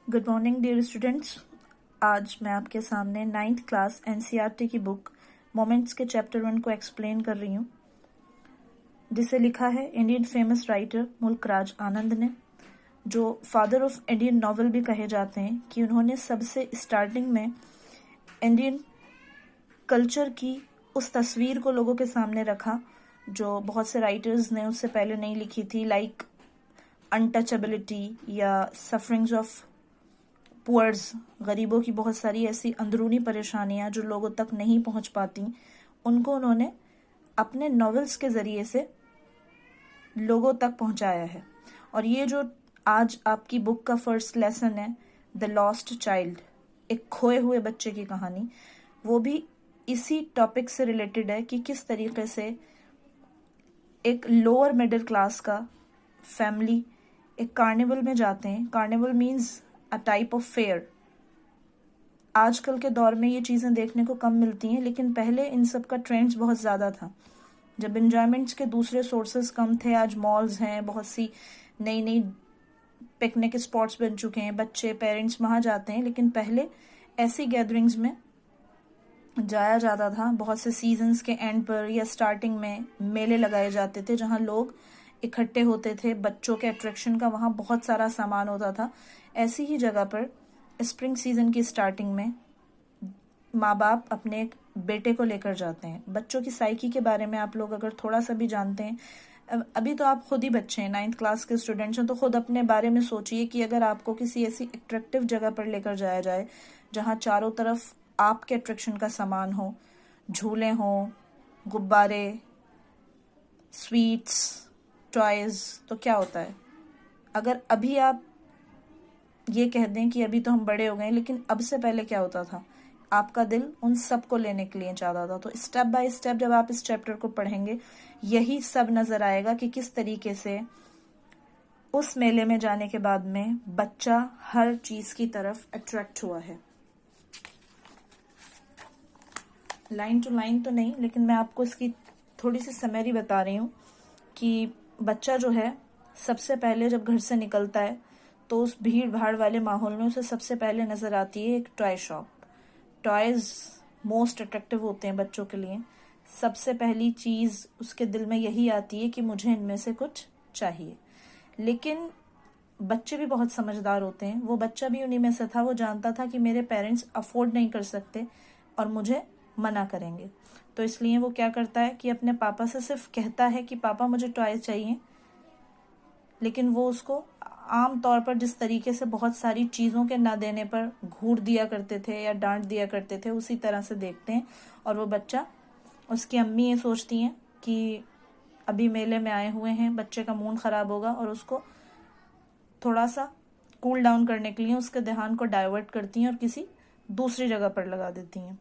Good morning dear students. आज मैं आपके सामने 9th क्लास एनसीईआरटी की बुक मोमेंट्स के चैप्टर 1 को एक्सप्लेन कर रही हूँ, जिसे लिखा है इंडियन फेमस राइटर मुल्क राज आनंद ने, जो फादर ऑफ इंडियन नॉवल भी कहे जाते हैं, कि उन्होंने सबसे स्टार्टिंग में इंडियन कल्चर की उस तस्वीर को लोगों के सामने रखा जो बहुत से राइटर्स ने उससे पहले नहीं लिखी थी, लाइक अनटचेबिलिटी या सफरिंग्स ऑफ पुअर्स, गरीबों की बहुत सारी ऐसी अंदरूनी परेशानियां जो लोगों तक नहीं पहुंच पाती, उनको उन्होंने अपने नॉवेल्स के जरिए से लोगों तक पहुंचाया है। और ये जो आज आपकी बुक का फर्स्ट लेसन है, द लॉस्ट चाइल्ड, एक खोए हुए बच्चे की कहानी, वो भी इसी टॉपिक से रिलेटेड है कि किस तरीके से एक लोअर मिडिल क्लास का फैमिली एक कार्निवल में जाते हैं। Carnival means a type of fair. आजकल के दौर में ये चीज़ें देखने को कम मिलती हैं, लेकिन पहले इन सब का ट्रेंड्स बहुत ज़्यादा था, जब एंजॉयमेंट्स के दूसरे सोर्सेज कम थे। आज मॉल्स हैं, बहुत सी नई नई पिकनिक स्पॉट्स बन चुके हैं, बच्चे पेरेंट्स वहाँ जाते हैं, लेकिन पहले ऐसी गैदरिंग्स में जाया जाता था। बहुत से सीजन्स के एंड पर या स्टार्टिंग में मेले लगाए जाते थे जहाँ लोग इकट्ठे होते थे, बच्चों के अट्रैक्शन का वहाँ बहुत सारा सामान होता था। ऐसी ही जगह पर स्प्रिंग सीजन की स्टार्टिंग में माँ बाप अपने एक बेटे को लेकर जाते हैं। बच्चों की साइकी के बारे में आप लोग अगर थोड़ा सा भी जानते हैं, अभी तो आप खुद ही बच्चे हैं, 9th क्लास के स्टूडेंट्स हैं, तो खुद अपने बारे में सोचिए कि अगर आपको किसी ऐसी अट्रैक्टिव जगह पर लेकर जाया जाए जहाँ चारों तरफ आपके अट्रैक्शन का सामान हो, झूले हों, गुब्बारे, स्वीट्स, टॉयज, तो क्या होता है। अगर अभी आप ये कह दें कि अभी तो हम बड़े हो गए, लेकिन अब से पहले क्या होता था, आपका दिल उन सब को लेने के लिए चाहता था। तो स्टेप बाय स्टेप जब आप इस चैप्टर को पढ़ेंगे, यही सब नजर आएगा कि किस तरीके से उस मेले में जाने के बाद में बच्चा हर चीज की तरफ अट्रैक्ट हुआ है। लाइन टू लाइन तो नहीं, लेकिन मैं आपको इसकी थोड़ी सी समरी बता रही हूँ कि बच्चा जो है सबसे पहले जब घर से निकलता है तो उस भीड़ भाड़ वाले माहौल में उसे सबसे पहले नजर आती है एक toy shop. Toys most attractive होते हैं बच्चों के लिए। सबसे पहली चीज उसके दिल में यही आती है कि मुझे इनमें से कुछ चाहिए। लेकिन बच्चे भी बहुत समझदार होते हैं, वो बच्चा भी उन्हीं में से था। वो जानता था कि मेरे पेरेंट्स अफोर्ड नहीं कर सकते और मुझे मना करेंगे, तो इसलिए वो क्या करता है कि अपने पापा से सिर्फ कहता है कि पापा मुझे टॉय चाहिए। लेकिन वो उसको आम तौर पर जिस तरीके से बहुत सारी चीज़ों के ना देने पर घूर दिया करते थे या डांट दिया करते थे, उसी तरह से देखते हैं। और वो बच्चा, उसकी अम्मी ये सोचती हैं कि अभी मेले में आए हुए हैं, बच्चे का मूड खराब होगा, और उसको थोड़ा सा कूल डाउन करने के लिए उसके ध्यान को डाइवर्ट करती हैं और किसी दूसरी जगह पर लगा देती हैं।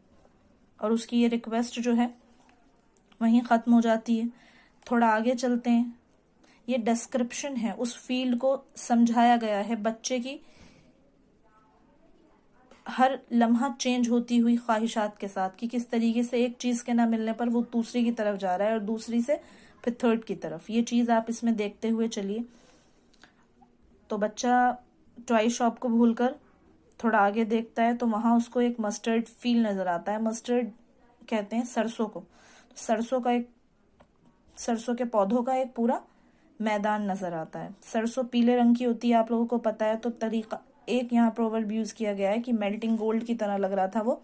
और उसकी ये रिक्वेस्ट जो है वहीं ख़त्म हो जाती है। थोड़ा आगे चलते हैं। ये डिस्क्रिप्शन है, उस फील्ड को समझाया गया है, बच्चे की हर लम्हा चेंज होती हुई ख्वाहिशात के साथ, कि किस तरीके से एक चीज़ के ना मिलने पर वो दूसरी की तरफ जा रहा है और दूसरी से फिर थर्ड की तरफ। ये चीज़ आप इसमें देखते हुए चलिए। तो बच्चा टॉय शॉप को भूलकर थोड़ा आगे देखता है तो वहां उसको एक मस्टर्ड फील्ड नजर आता है। मस्टर्ड कहते हैं सरसों को। तो सरसों के पौधों का एक पूरा मैदान नजर आता है। सरसों पीले रंग की होती है, आप लोगों को पता है। तो तरीका एक यहाँ प्रोवर्ब यूज किया गया है कि मेल्टिंग गोल्ड की तरह लग रहा था वो।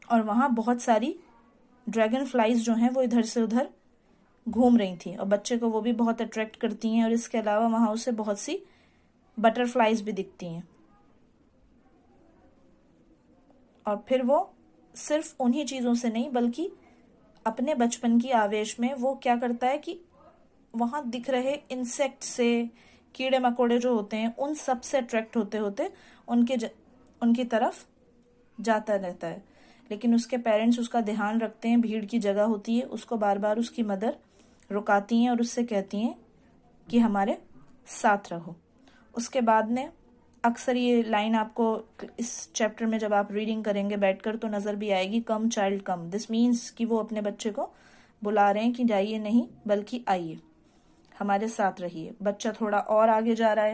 और वहां बहुत सारी ड्रैगन फ्लाइज जो हैं वो इधर से उधर घूम रही थी और बच्चे को वो भी बहुत अट्रैक्ट करती हैं। और इसके अलावा वहां उसे बहुत सी बटरफ्लाइज भी दिखती हैं। और फिर वो सिर्फ उन्हीं चीजों से नहीं, बल्कि अपने बचपन की आवेश में वो क्या करता है कि वहां दिख रहे इंसेक्ट से, कीड़े मकोड़े जो होते हैं, उन सब से अट्रैक्ट होते होते उनकी तरफ जाता रहता है। लेकिन उसके पेरेंट्स उसका ध्यान रखते हैं। भीड़ की जगह होती है, उसको बार बार उसकी मदर रुकाती हैं और उससे कहती हैं कि हमारे साथ रहो। उसके बाद में अक्सर ये लाइन आपको इस चैप्टर में जब आप रीडिंग करेंगे बैठकर तो नजर भी आएगी, कम चाइल्ड कम। दिस मीन्स कि वो अपने बच्चे को बुला रहे हैं कि जाइए नहीं, बल्कि आइए, हमारे साथ रहिए। बच्चा थोड़ा और आगे जा रहा है।